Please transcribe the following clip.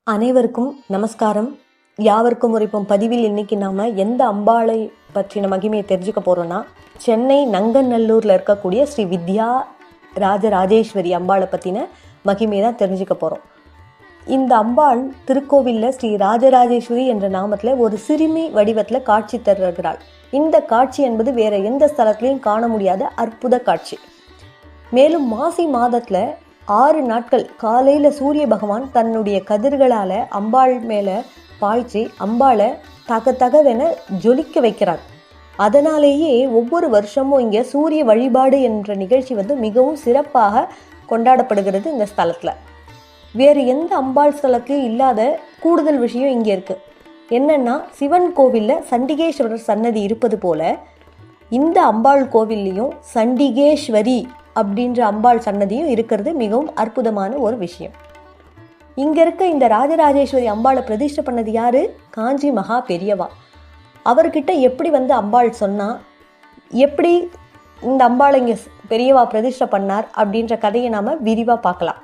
அனைவருக்கும் நமஸ்காரம். யாவருக்கும் உரைப்போம் பதிவில் இன்னைக்கு நாம எந்த அம்பாளை பற்றின மகிமையை தெரிஞ்சுக்க போறோம்னா, சென்னை நங்கநல்லூர்ல இருக்கக்கூடிய ஸ்ரீ வித்யா ராஜராஜேஸ்வரி அம்பாளை பற்றின மகிமையை தான் தெரிஞ்சுக்க போகிறோம். இந்த அம்பாள் திருக்கோவிலில் ஸ்ரீ ராஜராஜேஸ்வரி என்ற நாமத்தில் ஒரு சிறுமி வடிவத்தில் காட்சி தருகிறாள். இந்த காட்சி என்பது வேற எந்த ஸ்தலத்திலையும் காண முடியாத அற்புத காட்சி. மேலும் மாசி மாதத்தில் 6 நாட்கள் காலையில் சூரிய பகவான் தன்னுடைய கதிர்களால் அம்பாள் மேலே பாய்ச்சி அம்பாளை தகதகவென ஜொலிக்க வைக்கிறார். அதனாலேயே ஒவ்வொரு வருஷமும் இங்கே சூரிய வழிபாடு என்ற நிகழ்ச்சி மிகவும் சிறப்பாக கொண்டாடப்படுகிறது இந்த ஸ்தலத்தில். வேறு எந்த அம்பாள் ஸ்தலத்திலையும் இல்லாத கூடுதல் விஷயம் இங்கே இருக்குது. என்னென்னா, சிவன் கோவிலில் சண்டிகேஸ்வரர் சன்னதி இருப்பது போல இந்த அம்பாள் கோவில்லையும் சண்டிகேஸ்வரி அப்படின்ற அம்பாள் சன்னதியும் இருக்கிறது மிகவும் அற்புதமான ஒரு விஷயம். இங்கே இருக்க இந்த ராஜராஜேஸ்வரி அம்பாளை பிரதிஷ்டை பண்ணது யாரு? காஞ்சி மகா பெரியவா. அவர்கிட்ட எப்படி அம்பாள் சொன்னா, எப்படி இந்த அம்பாளை இங்கே பெரியவா பிரதிஷ்டை பண்ணார் அப்படின்ற கதையை நாம் விரிவாக பார்க்கலாம்.